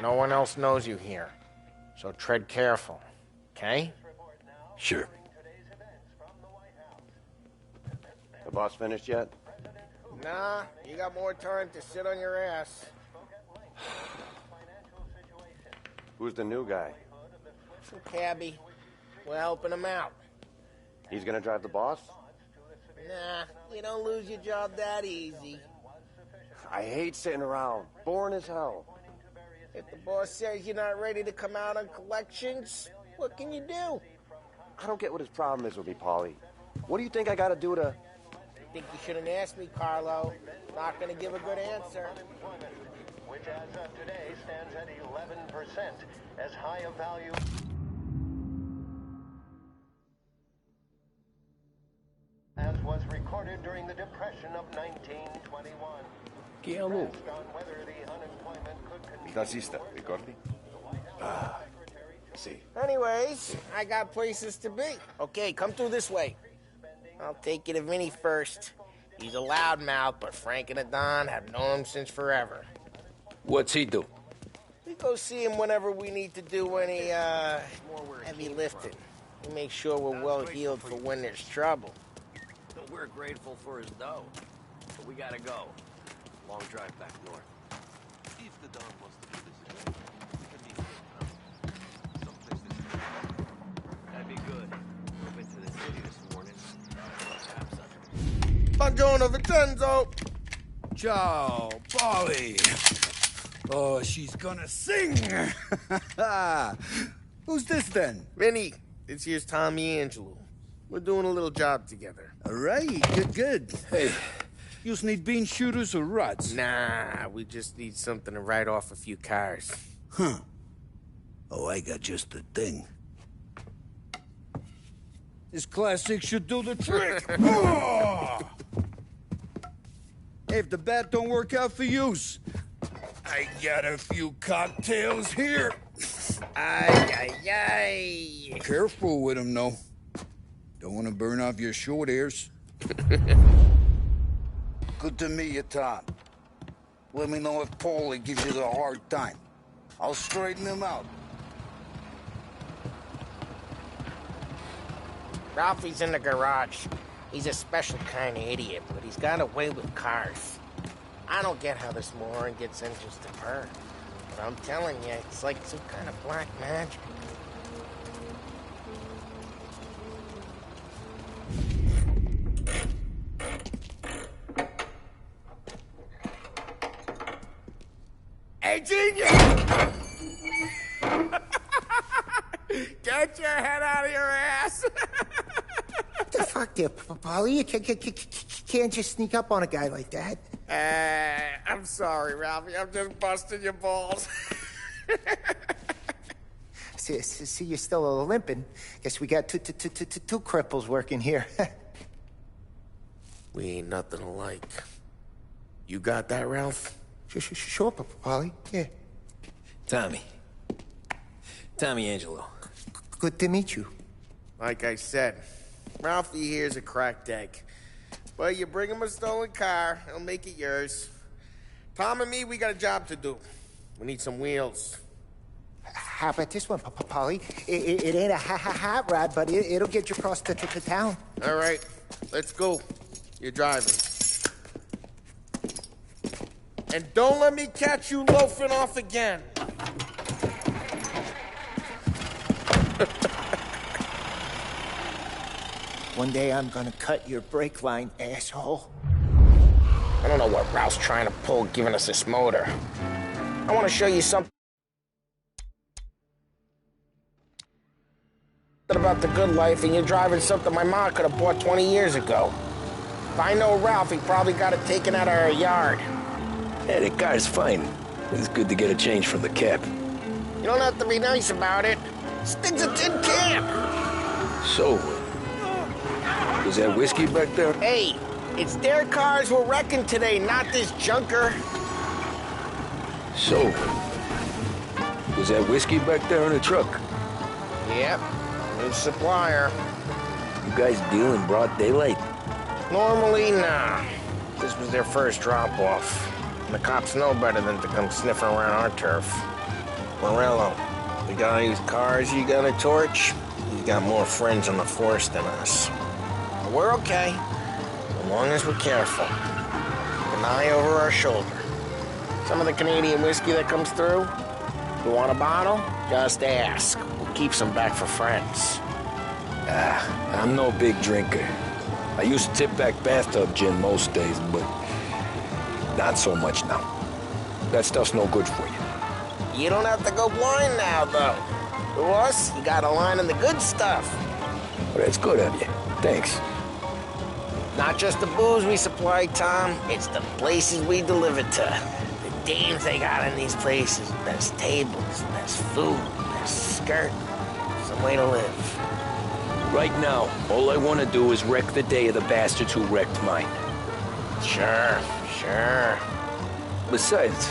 No one else knows you here. So tread careful, okay? Sure. The boss finished yet? Nah, you got more time to sit on your ass. Who's the new guy? Some cabbie. We're helping him out. He's gonna drive the boss? Nah, you don't lose your job that easy. I hate sitting around. Boring as hell. If the boss says you're not ready to come out on collections, what can you do? I don't get what his problem is with me, Paulie. What do you think I gotta do to... I think you shouldn't ask me, Carlo. Not gonna give a good answer. Which as of today stands at 11%, as high a value as was recorded during the Depression of 1921. Che a lui? On whether the unemployment could continue. Il tassista, ricordi? Sì. Anyways, I got places to be. Okay, come through this way. I'll take you to Vinny first. He's a loudmouth, but Frank and the Don have known him since forever. What's he do? We go see him whenever we need to do any, heavy lifting. We make sure we're well-heeled for when there's trouble. We're grateful for his dough, but we gotta go. Long drive back north. If the Don wants to do this again, we can meet him. Someplace that's... That'd be good. Drove into the city this morning. Buongiorno, Vincenzo! Ciao, Polly. Oh, she's gonna sing. Who's this then? Vinny, this here's Tommy Angelo. We're doing a little job together. All right, good. Hey, you need bean shooters or rods? Nah, we just need something to write off a few cars. Huh. Oh, I got just the thing. This classic should do the trick. Oh! Hey, if the bat don't work out for yous, I got a few cocktails here. Ay. Careful with them, though. Don't want to burn off your short hairs. Good to meet you, Tom. Let me know if Paulie gives you the hard time. I'll straighten him out. Ralphie's in the garage. He's a special kind of idiot, but he's got a way with cars. I don't get how this moron gets engines to burn. But I'm telling you, it's like some kind of black magic. Hey, genius! Get your head out of your ass! What the fuck there, Polly? You can't just sneak up on a guy like that. I'm sorry, Ralphie. I'm just busting your balls. See, you're still limping. Guess we got two cripples working here. We ain't nothing alike. You got that, Ralph? Sure, Polly. Yeah. Tommy Angelo. Good to meet you. Like I said, Ralphie here's a cracked egg. But you bring him a stolen car, he'll make it yours. Tom and me, we got a job to do. We need some wheels. How about this one, Polly? It ain't a hot rod, but it'll get you across to town. All right, let's go. You're driving. And don't let me catch you loafing off again. One day I'm gonna cut your brake line, asshole. I don't know what Ralph's trying to pull giving us this motor. I want to show you something about the good life, and you're driving something my mom could have bought 20 years ago. If I know Ralph, he probably got it taken out of our yard. Yeah, the car's fine. It's good to get a change from the cab. You don't have to be nice about it. This thing's a tin can. So, is that whiskey back there? Hey, it's their cars we're wrecking today, not this junker. So, was that whiskey back there in the truck? Yep, new supplier. You guys deal in broad daylight? Normally, nah. This was their first drop-off. The cops know better than to come sniffing around our turf. Morello, the guy whose cars you got a torch, he's got more friends on the force than us. But we're okay, as long as we're careful. Keep an eye over our shoulder. Some of the Canadian whiskey that comes through, you want a bottle? Just ask. We'll keep some back for friends. I'm no big drinker. I used to tip back bathtub gin most days, but not so much now. That stuff's no good for you. You don't have to go blind now, though. To us, you got a line of the good stuff. Well, that's good of you. Thanks. Not just the booze we supply, Tom. It's the places we deliver to. The dames they got in these places. Best tables, best food, best skirt. Some way to live. Right now, all I want to do is wreck the day of the bastards who wrecked mine. Sure. Besides,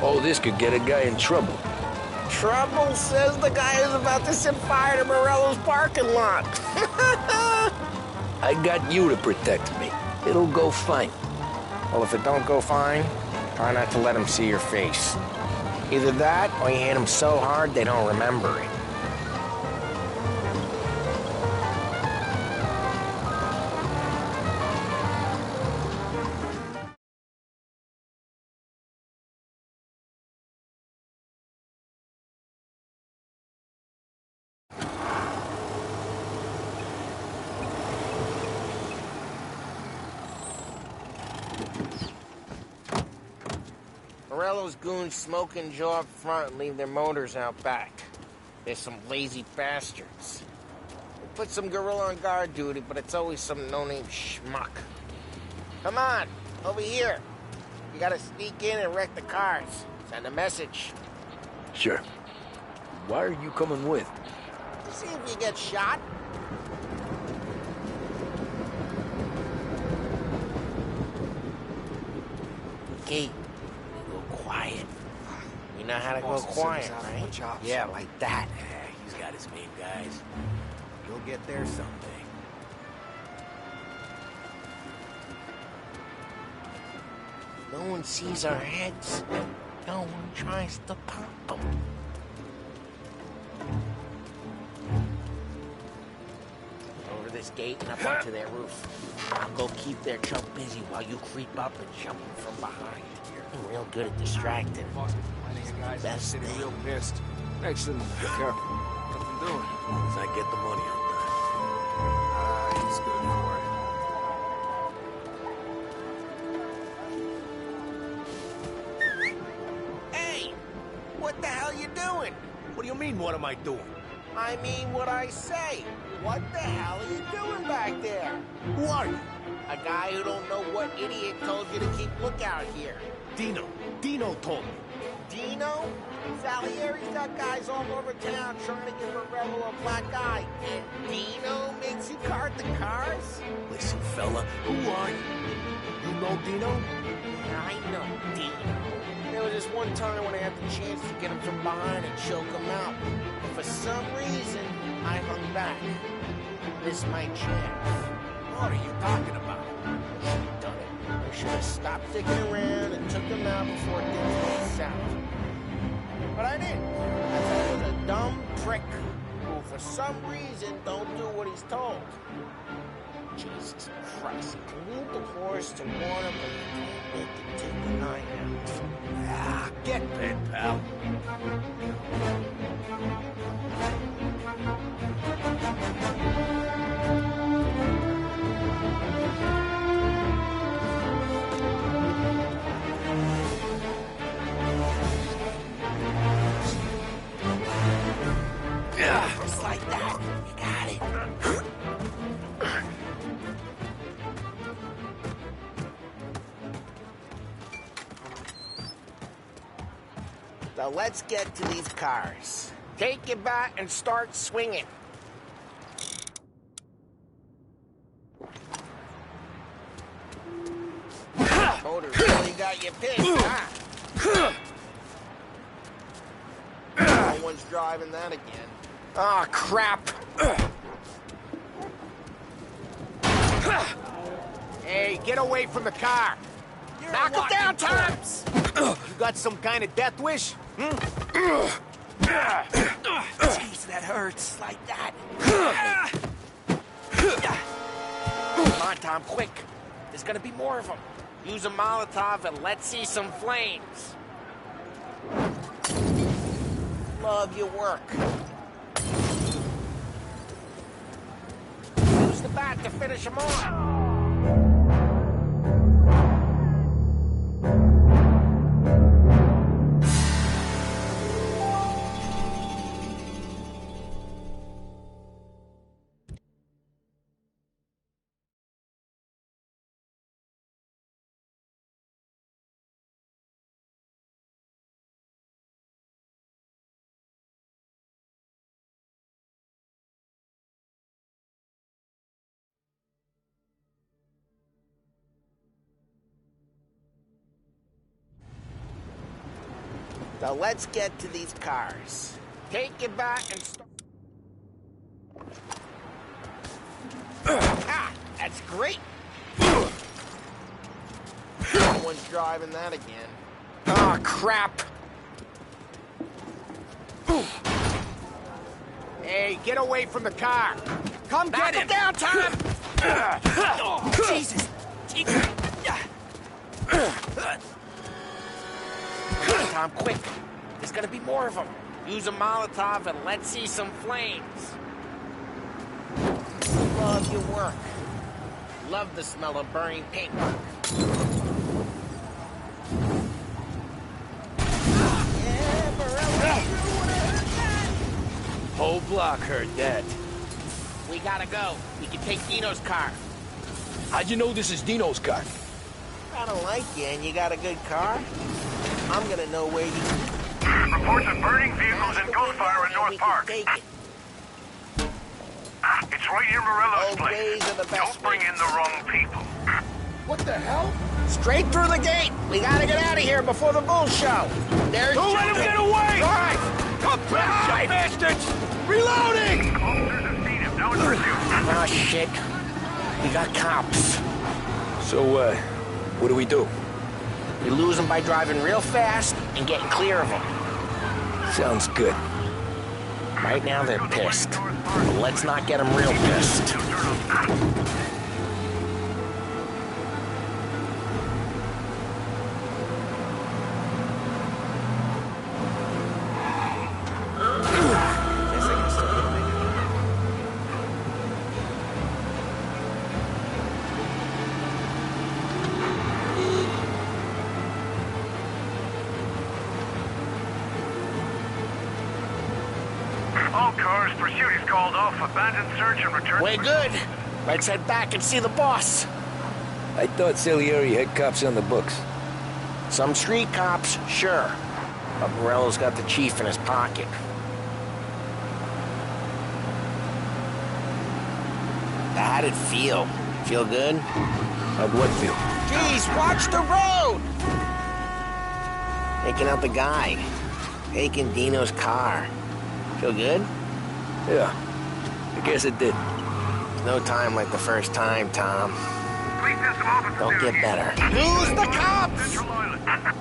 all this could get a guy in trouble. Trouble, says the guy who's about to set fire to Morello's parking lot. I got you to protect me. It'll go fine. Well, if it don't go fine, try not to let them see your face. Either that, or you hit them so hard they don't remember it. Morello's goons smoke and jaw up front and leave their motors out back. They're some lazy bastards. We put some gorilla on guard duty, but it's always some no-name schmuck. Come on, over here. You gotta sneak in and wreck the cars. Send a message. Sure. Why are you coming with? To see if you get shot. Okay. Quiet. You know how to go quiet, right? Yeah, like that. He's got his main guys. You'll get there someday. No one sees our heads. No one tries to pop them. Over this gate and up onto their roof. I'll go keep their chump busy while you creep up and jump them from behind. You're real good at distracting. Best Sitting thing. real pissed. Excellent. Be careful. Nothing doing. As long as I get the money on He's good for it. Hey! What the hell you doing? What do you mean, what am I doing? I mean what I say. What the hell are you doing back there? Who are you? A guy who don't know what idiot told you to keep lookout here. Dino. Dino told me. Dino? Salieri's got guys all over town trying to give Morello a black eye. And Dino makes you cart the cars? Listen, fella, who are you? You know Dino? Yeah, I know Dino. There was this one time when I had the chance to get him from behind and choke him out. But for some reason, I hung back. This my chance. What are you talking about? Done it. I should have stopped sticking around and took him out before things went south. But I didn't. I was a dumb prick who, for some reason, don't do what he's told. Jesus Christ. You need the horse to warn him, but you can't make it take the night out. Ah, get bent, pal. Just like that. You got it. Now let's get to these cars. Take your bat and start swinging. Motor really got you pissed, huh? No one's driving that again. Ah, crap. Hey, get away from the car. Knock him down, Tops! You got some kind of death wish? Jeez, that hurts. Like that. Come on, Tom, quick. There's gonna be more of them. Use a Molotov and let's see some flames. Love your work. Use the bat to finish them off. So let's get to these cars. Take it back and start. Ah, that's great. Someone's driving that again. Oh, crap. Hey, get away from the car. Come get him. Down, Tom. Oh, Jesus. Come on, Tom, quick. There's gonna be more of them. Use a Molotov and let's see some flames. Love your work. Love the smell of burning paintwork. Whole block heard that. We gotta go. We can take Dino's car. How'd you know this is Dino's car? I don't like you and you got a good car. I'm gonna know where you... Reports of burning vehicles and gunfire in North Park. Take it. It's right near Morello's Old place. ways are the best Don't bring in the wrong people. What the hell? Straight through the gate. We gotta get out of here before the bull show. There's... Don't let him get away! Drive! Come back, bastards! Reloading! Officers have seen him. Now in pursuit. Oh, shit. We got cops. So, what do we do? We lose them by driving real fast and getting clear of them. Sounds good. Right now they're pissed. But let's not get them real pissed. All cars, pursuit is called off. Abandon search and return. Way good. Let's head back and see the boss. I thought Salieri had cops on the books. Some street cops, sure. But Morello's got the chief in his pocket. How'd it feel? Feel good? How'd what feel? Jeez, watch the road! Taking out the guy. Taking Dino's car. Feel good? Yeah, I guess it did. No time like the first time, Tom. Please send some officers Don't down get here. better. Who's the cops? Central Island.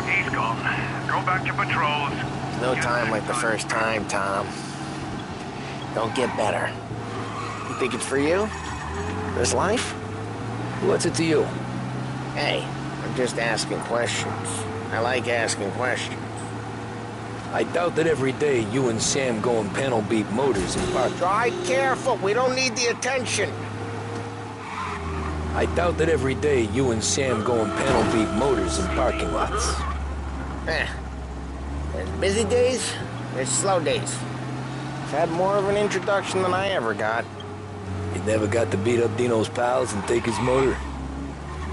He's gone. Go back to patrols. No time like the first time, Tom. Don't get better. You think it's for you? This life? What's it to you? Hey, I'm just asking questions. I like asking questions. I doubt that every day you and Sam go and panel beat motors in park. Drive careful. We don't need the attention. I doubt that every day you and Sam go and panel beat motors in parking lots. There's busy days, there's slow days. I've had more of an introduction than I ever got. You never got to beat up Dino's pals and take his motor?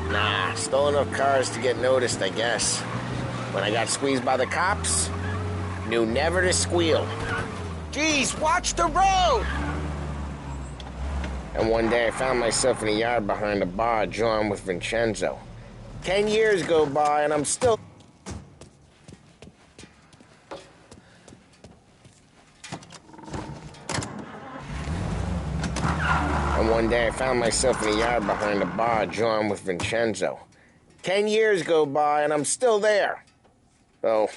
Nah, stole enough cars to get noticed, I guess. When I got squeezed by the cops, knew never to squeal. Jeez, watch the road! And one day I found myself in a yard behind a bar, drawing with Vincenzo. 10 years go by and I'm still... And one day I found myself in a yard behind a bar, drawing with Vincenzo. 10 years go by and I'm still there. So,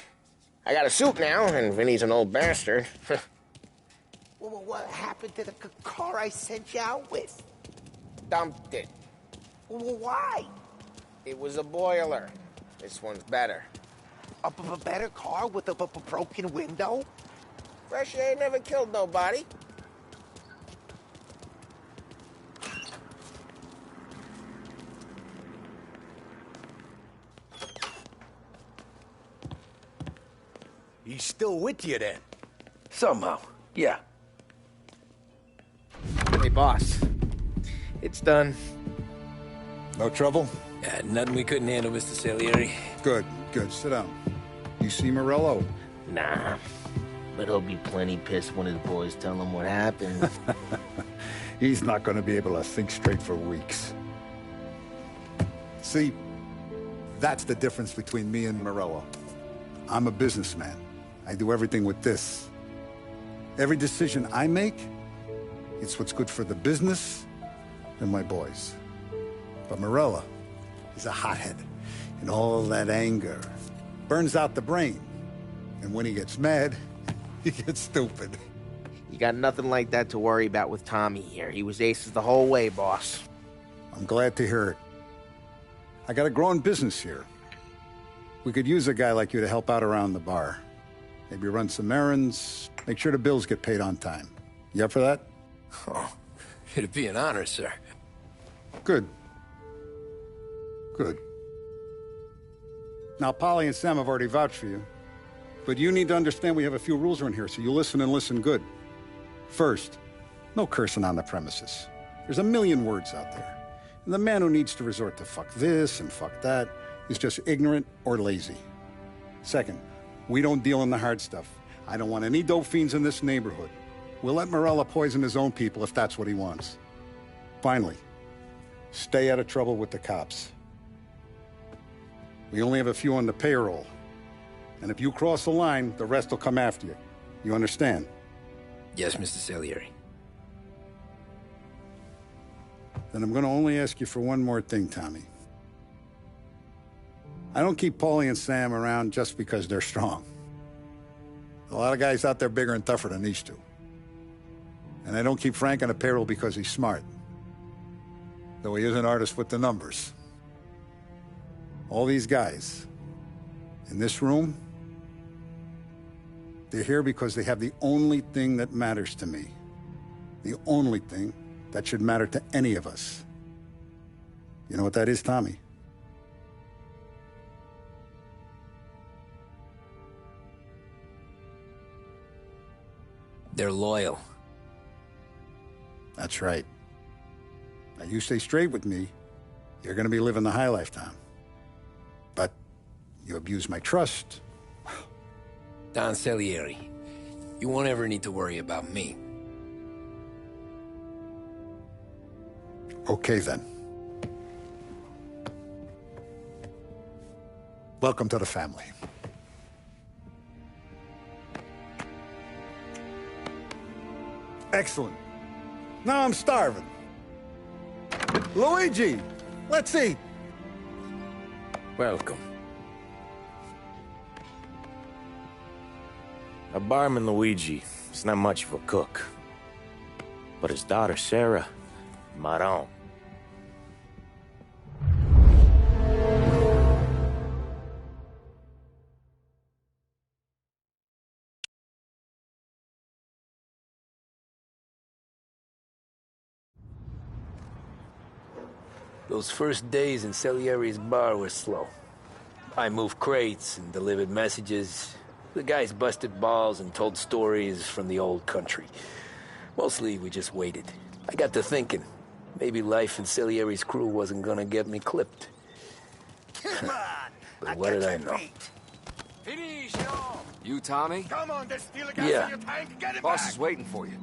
I got a suit now, and Vinny's an old bastard. Well, what happened to the car I sent you out with? Dumped it. Well, why? It was a boiler. This one's better. A better car with a broken window? Fresh air never killed nobody. He's still with you then? Somehow, yeah. Hey, boss. It's done. No trouble? Yeah, nothing we couldn't handle, Mr. Salieri. Good, good. Sit down. You see Morello? Nah. But he'll be plenty pissed when his boys tell him what happened. He's not going to be able to think straight for weeks. See, that's the difference between me and Morello. I'm a businessman. I do everything with this. Every decision I make, it's what's good for the business and my boys. But Morello is a hothead, and all that anger burns out the brain. And when he gets mad, he gets stupid. You got nothing like that to worry about with Tommy here. He was aces the whole way, boss. I'm glad to hear it. I got a growing business here. We could use a guy like you to help out around the bar. Maybe run some errands, make sure the bills get paid on time. You up for that? Oh, it'd be an honor, sir. Good. Good. Now, Polly and Sam have already vouched for you. But you need to understand we have a few rules around here, so you listen and listen good. First, no cursing on the premises. There's a million words out there. And the man who needs to resort to fuck this and fuck that is just ignorant or lazy. Second, we don't deal in the hard stuff. I don't want any dope fiends in this neighborhood. We'll let Morella poison his own people if that's what he wants. Finally, stay out of trouble with the cops. We only have a few on the payroll. And if you cross the line, the rest will come after you. You understand? Yes, Mr. Salieri. Then I'm going to only ask you for one more thing, Tommy. I don't keep Paulie and Sam around just because they're strong. A lot of guys out there bigger and tougher than these two. And I don't keep Frank on the payroll because he's smart. Though he is an artist with the numbers. All these guys in this room, they're here because they have the only thing that matters to me. The only thing that should matter to any of us. You know what that is, Tommy? They're loyal. That's right. Now, you stay straight with me, you're gonna be living the high life, Tom. But you abuse my trust. Don Salieri, you won't ever need to worry about me. Okay, then. Welcome to the family. Excellent. Now I'm starving. Luigi, let's eat. Welcome. Our barman Luigi is not much of a cook. But his daughter Sarah, Maron. Those first days in Salieri's bar were slow. I moved crates and delivered messages. The guys busted balls and told stories from the old country. Mostly, we just waited. I got to thinking, maybe life in Salieri's crew wasn't gonna get me clipped. Come on! But what did I know? You, Tommy? Come on, there's still a gas Yeah. in your tank. Get it Boss back. is waiting for you.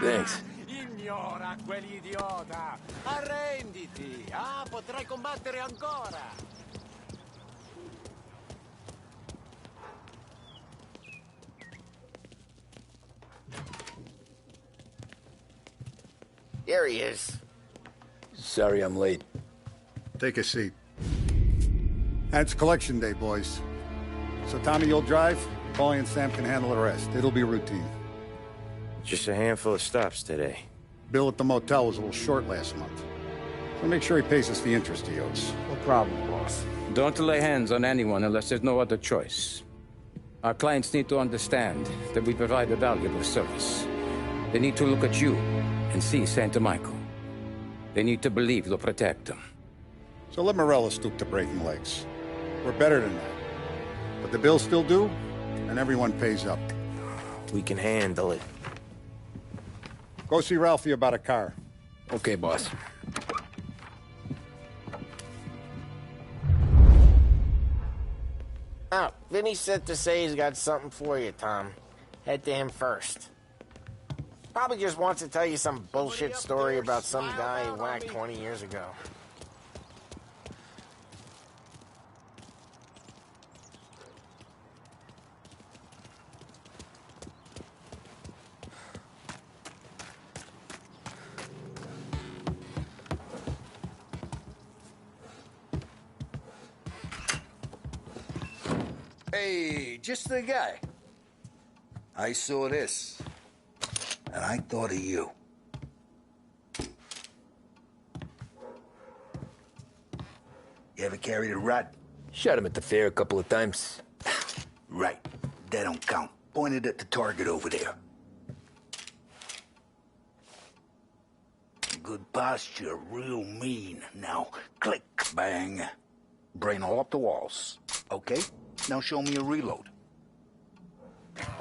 Thanks. Ignora quell'idiota. Arrenditi. Ah, potrai combattere ancora. There he is. Sorry I'm late. Take a seat. It's collection day, boys. So, Tommy, you'll drive. Paulie and Sam can handle the rest. It'll be routine. Just a handful of stops today. Bill at the motel was a little short last month. So make sure he pays us the interest he owes. No problem, boss. Don't lay hands on anyone unless there's no other choice. Our clients need to understand that we provide a valuable service. They need to look at you and see Santa Michael. They need to believe you'll protect them. So let Morella stoop to breaking legs. We're better than that. But the bill's still due, and everyone pays up. We can handle it. Go see Ralphie about a car. Okay, boss. Oh, Vinny sent to say he's got something for you, Tom. Head to him first. Probably just wants to tell you some bullshit story about some guy he whacked 20 years ago. Hey, just the guy. I saw this, and I thought of you. You ever carried a rod? Shot him at the fair a couple of times. Right. That don't count. Pointed at the target over there. Good posture, real mean. Now, click, bang. Brain all up the walls. Okay? Now show me a reload.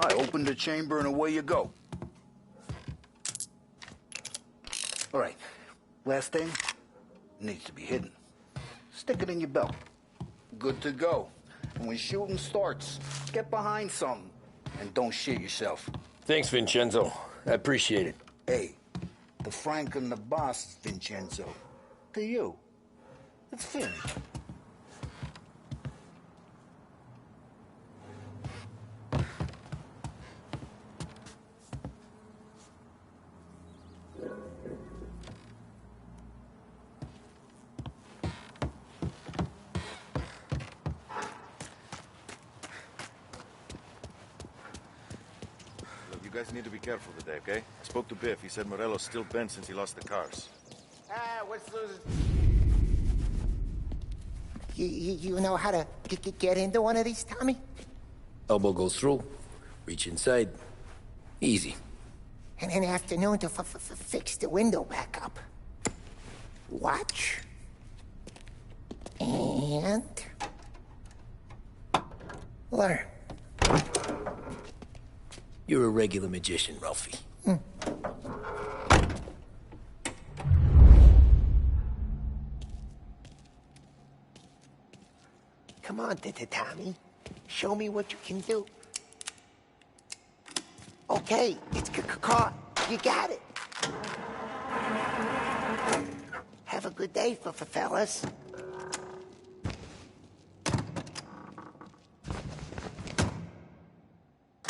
I open the chamber and away you go. All right. Last thing needs to be hidden. Stick it in your belt. Good to go. And when shooting starts, get behind something and don't shit yourself. Thanks, Vincenzo. I appreciate it. Hey, the Frank and the boss, Vincenzo. To you. It's Finn. You guys need to be careful today, okay? I spoke to Biff. He said Morello's still bent since he lost the cars. What's losing? You know how to get into one of these, Tommy? Elbow goes through. Reach inside. Easy. And an afternoon to fix the window back up. Watch. And... learn. You're a regular magician, Ralphie. Come on, Tommy. Show me what you can do. Okay, it's caught. You got it. Have a good day, fellas.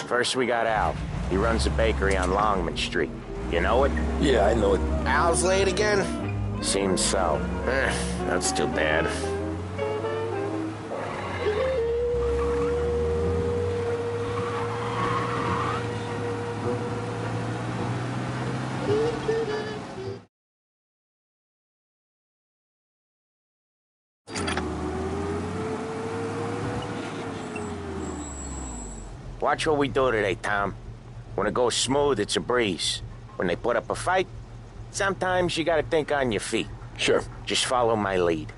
First we got Al. He runs a bakery on Longman Street. You know it? Yeah, I know it. Al's late again? Seems so. That's too bad. Watch what we do today, Tom. When it goes smooth, it's a breeze. When they put up a fight, sometimes you gotta think on your feet. Sure. Just follow my lead.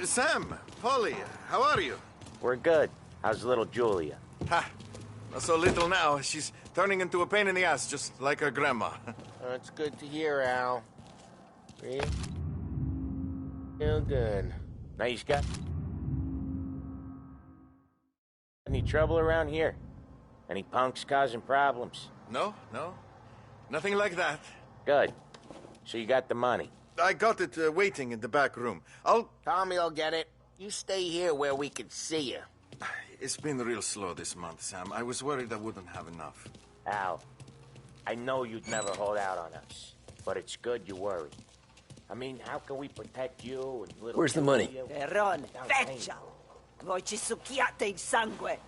Sam, Polly, how are you? We're good. How's little Julia? Ha! Not so little now. She's turning into a pain in the ass, just like her grandma. That's good to hear, Al. Real good. Now he's got any trouble around here? Any punks causing problems? No. Nothing like that. Good. So you got the money? I got it waiting in the back room. Tommy will get it. You stay here where we can see you. It's been real slow this month, Sam. I was worried I wouldn't have enough. Al, I know you'd never hold out on us, but it's good you worry. I mean, how can we protect you and little... Where's the money? Perrone, feccia! Voi ci succhiate il sangue!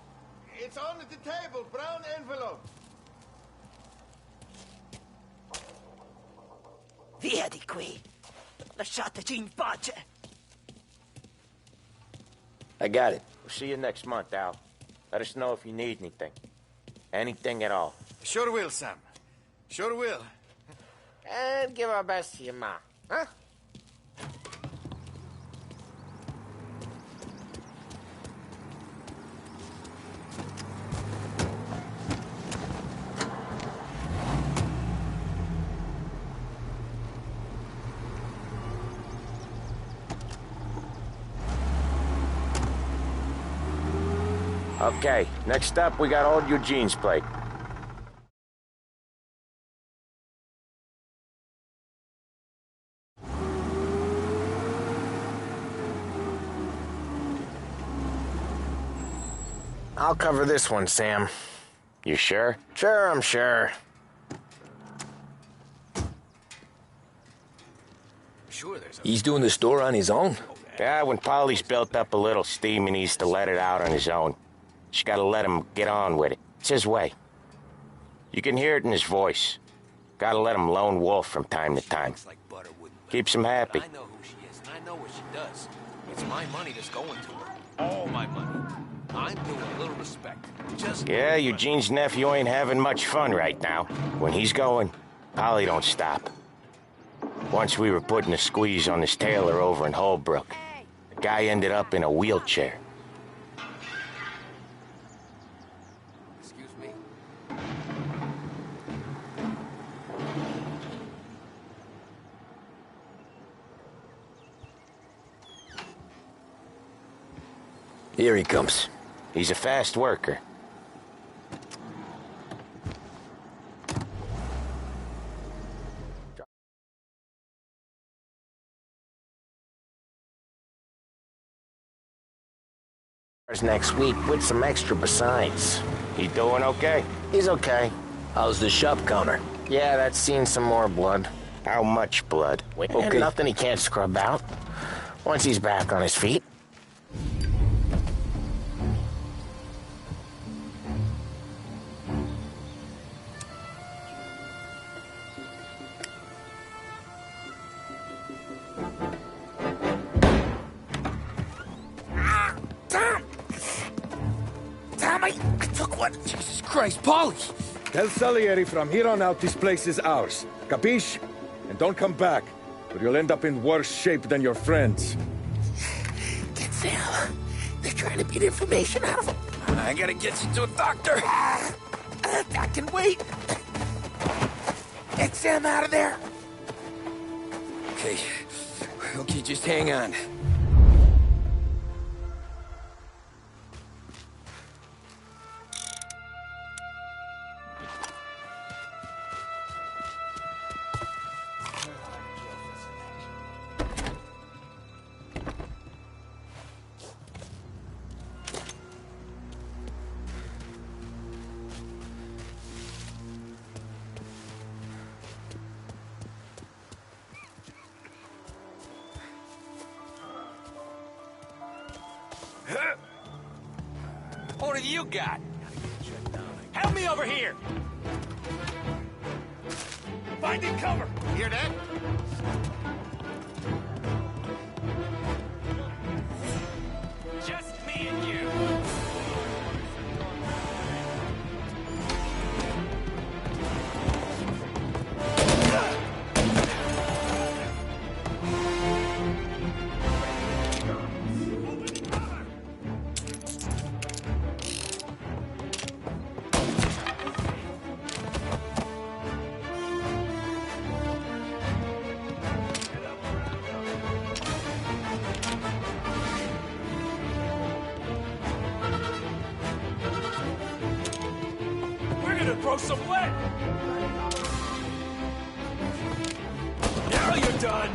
It's on the table, brown envelope. Via di qui! Lasciateci in pace! I got it. We'll see you next month, Al. Let us know if you need anything. Anything at all. Sure will, Sam. Sure will. And give our best to your ma, huh? Okay, next up, we got old Eugene's plate. I'll cover this one, Sam. You sure? Sure, I'm sure. He's doing the store on his own? Yeah, when Polly's built up a little steam, he needs to let it out on his own. Just gotta let him get on with it. It's his way. You can hear it in his voice. Gotta let him lone wolf from time to time. Keeps him happy. I know who she is, and I know what she does. It's my money that's going to her. All my money. I'm doing a little respect. Just... Yeah, Eugene's nephew ain't having much fun right now. When he's going, Polly don't stop. Once we were putting a squeeze on this tailor over in Holbrook. The guy ended up in a wheelchair. Excuse me. Here he comes. He's a fast worker. Next week with some extra besides. He doing okay? He's okay. How's the shop counter? Yeah, that's seen some more blood. How much blood? Okay. Nothing he can't scrub out. Once he's back on his feet. Jesus Christ, Polly! Tell Salieri from here on out this place is ours. Capiche? And don't come back, or you'll end up in worse shape than your friends. Get Sam. They're trying to beat information out of him. I gotta get you to a doctor. I can wait. Get Sam out of there. Okay, just hang on. What have you got? Help me over here! Finding cover! Hear that? Just me and you. throw some lead! Now you're done!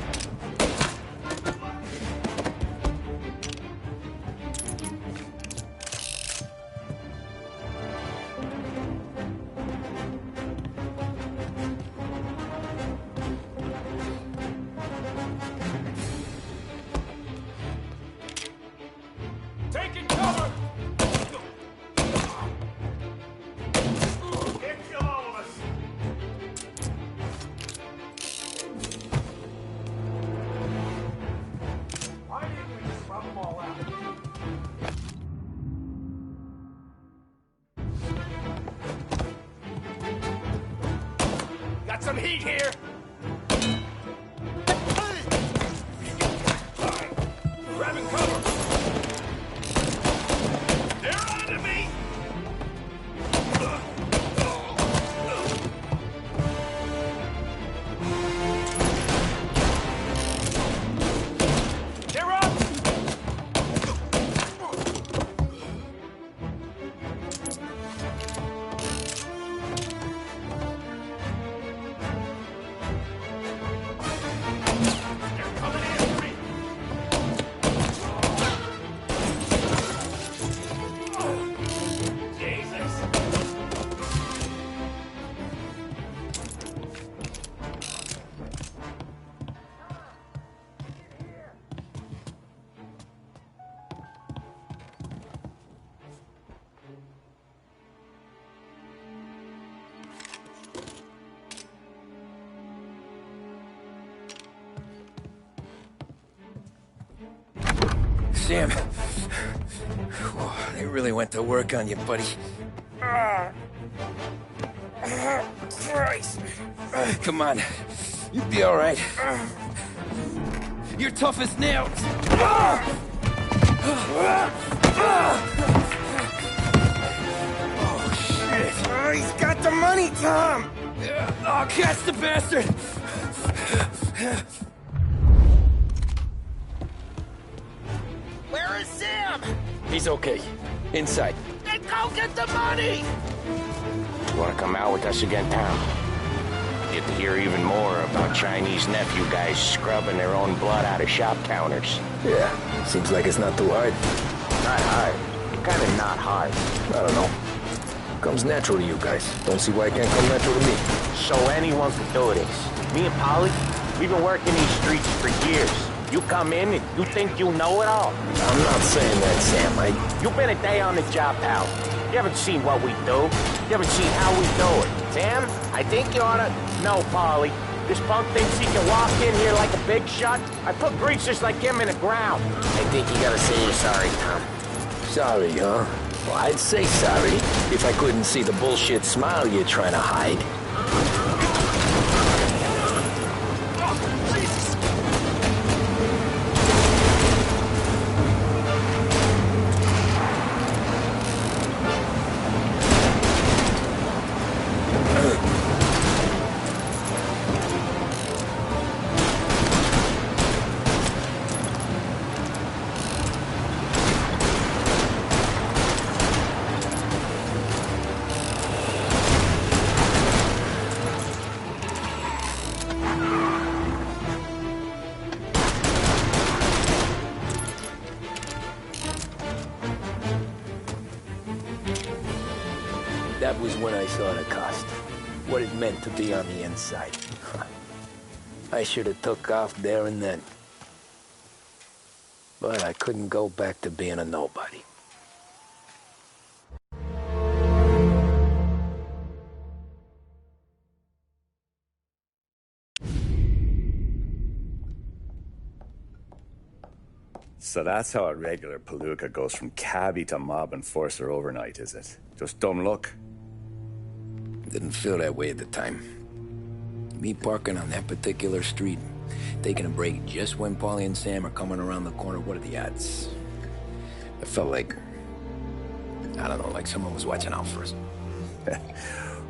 Taking cover! Can't kill all of us! Why didn't we just rub them all out? Got some heat here! Grabbing cover! They're onto me! They're up! They're coming after me! Jesus! Sam. Whoa, they really went to work on you, buddy. Christ. Come on. You'll be all right. You're tough as nails. Oh, shit. Oh, he's got the money, Tom! Oh, catch the bastard! Where is Sam? He's okay. Inside. Then go get the money! You wanna come out with us again, Tom? Get to hear even more about Chinese nephew guys scrubbing their own blood out of shop counters. Yeah, seems like it's not too hard. Not hard. Kinda not hard. I don't know. Comes natural to you guys. Don't see why it can't come natural to me. So anyone could do this. Me and Polly, we've been working these streets for years. You come in and you think you know it all. I'm not saying that, Sam. You've been a day on the job, pal. You haven't seen what we do. You haven't seen how we do it. Sam, I think you oughta... No, Polly. This punk thinks he can walk in here like a big shot. I put greasers like him in the ground. I think you gotta say you're sorry, Tom. Sorry, huh? Well, I'd say sorry if I couldn't see the bullshit smile you're trying to hide. That was when I saw the cost. What it meant to be on the inside. I should have took off there and then. But I couldn't go back to being a nobody. So that's how a regular palooka goes from cabbie to mob enforcer overnight, is it? Just dumb luck? Didn't feel that way at the time. Me parking on that particular street, taking a break just when Paulie and Sam are coming around the corner, what are the odds? It felt like, I don't know, like someone was watching out for us.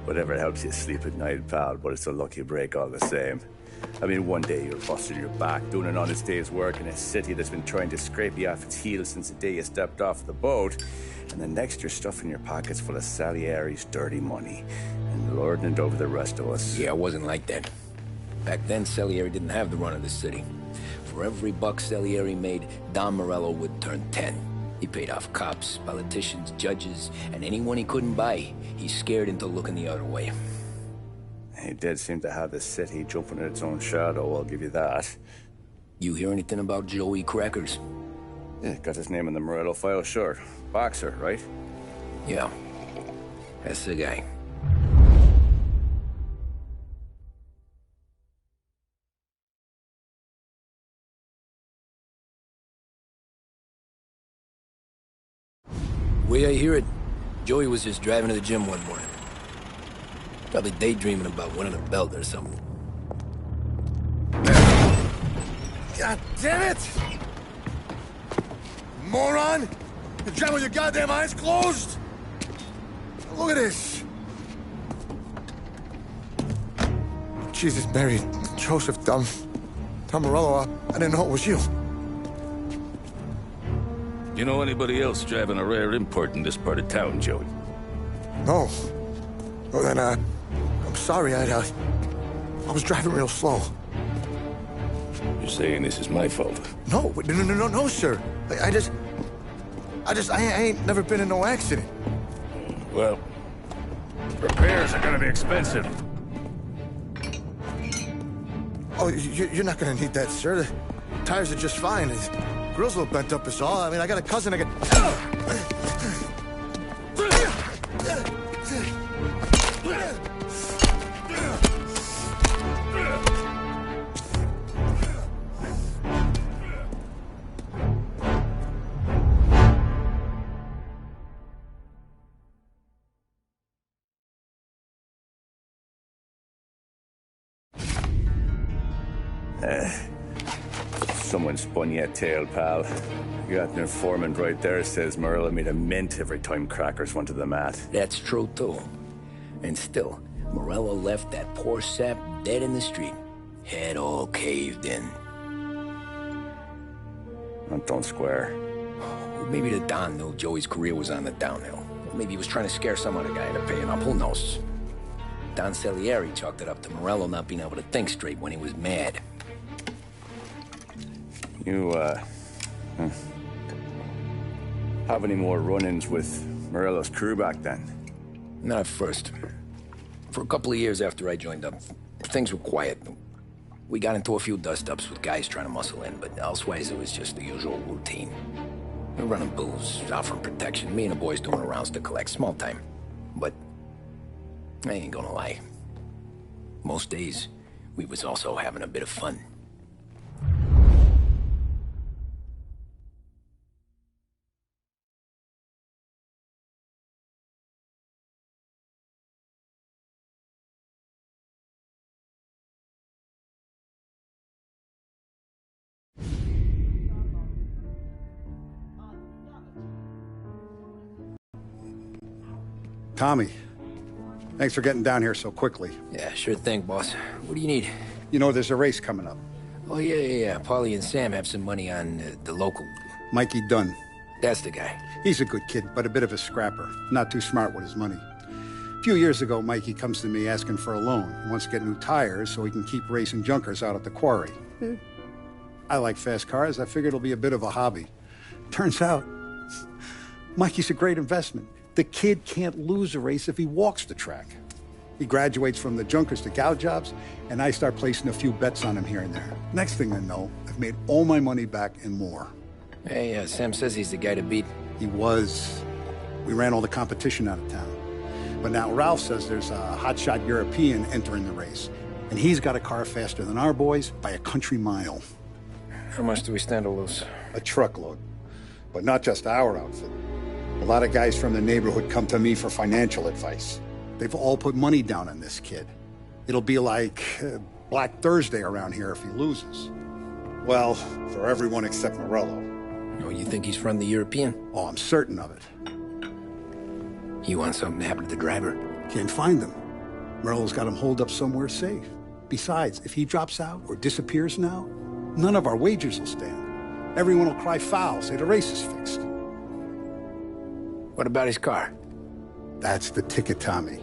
Whatever helps you sleep at night, pal, but it's a lucky break all the same. I mean, one day you're busting your back, doing an honest day's work in a city that's been trying to scrape you off its heels since the day you stepped off the boat, and the next you're stuffing your pockets full of Salieri's dirty money. and lording it over the rest of us. Yeah, it wasn't like that. Back then, Salieri didn't have the run of the city. For every buck Salieri made, Don Morello would turn 10. He paid off cops, politicians, judges, and anyone he couldn't buy, he scared into looking the other way. He did seem to have the city jumping in its own shadow, I'll give you that. You hear anything about Joey Crackers? Yeah, got his name in the Morello file, sure. Boxer, right? Yeah, that's the guy. The way I hear it, Joey was just driving to the gym one morning. Probably daydreaming about winning a belt or something. God damn it! Moron! You're driving with your goddamn eyes closed? Look at this! Jesus, Mary, Joseph, Tom Morello, I didn't know it was you. You know anybody else driving a rare import in this part of town, Joey? No. Well, then, I'm sorry, I was driving real slow. You're saying this is my fault? No, sir. I ain't never been in no accident. Well, repairs are gonna be expensive. Oh, you're not gonna need that, sir. The tires are just fine. The grill's a little bent up is all. I mean, I got a cousin I can... Someone spun you a tail, pal. You got an informant right there says Morello made a mint every time Crackers went to the mat. That's true, too. And still, Morello left that poor sap dead in the street. Head all caved in. Don't square. Maybe the Don knew Joey's career was on the downhill. Maybe he was trying to scare some other guy into paying up. Who knows? Don Salieri chalked it up to Morello not being able to think straight when he was mad. You, have any more run-ins with Morello's crew back then? Not at first. For a couple of years after I joined up, things were quiet. We got into a few dust-ups with guys trying to muscle in, but elsewise it was just the usual routine. We're running booze, offering protection, me and the boys doing the rounds to collect, small time. But I ain't gonna lie. Most days, we was also having a bit of fun. Tommy, thanks for getting down here so quickly. Yeah, sure thing, boss. What do you need? You know, there's a race coming up. Oh, yeah. Paulie and Sam have some money on the local. Mikey Dunn. That's the guy. He's a good kid, but a bit of a scrapper. Not too smart with his money. A few years ago, Mikey comes to me asking for a loan. He wants to get new tires so he can keep racing junkers out at the quarry. I like fast cars. I figured it'll be a bit of a hobby. Turns out, Mikey's a great investment. The kid can't lose a race if he walks the track. He graduates from the junkers to gal jobs, and I start placing a few bets on him here and there. Next thing I know, I've made all my money back and more. Hey, Sam says he's the guy to beat. He was. We ran all the competition out of town. But now Ralph says there's a hotshot European entering the race, and he's got a car faster than our boys by a country mile. How much do we stand to lose? A truckload. But not just our outfit. A lot of guys from the neighborhood come to me for financial advice. They've all put money down on this kid. It'll be like Black Thursday around here if he loses. Well, for everyone except Morello. Oh, you think he's from the European? Oh, I'm certain of it. You want something to happen to the driver? Can't find him. Morello's got him holed up somewhere safe. Besides, if he drops out or disappears now, none of our wagers will stand. Everyone will cry foul, say the race is fixed. What about his car? That's the ticket, Tommy.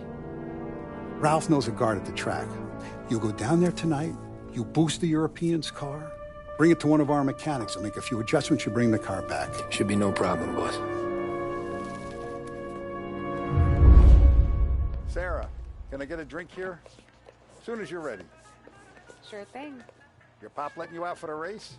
Ralph knows a guard at the track. You go down there tonight, you boost the European's car, bring it to one of our mechanics, and make a few adjustments, you bring the car back. Should be no problem, boss. Sarah, can I get a drink here? As soon as you're ready. Sure thing. Your pop letting you out for the race?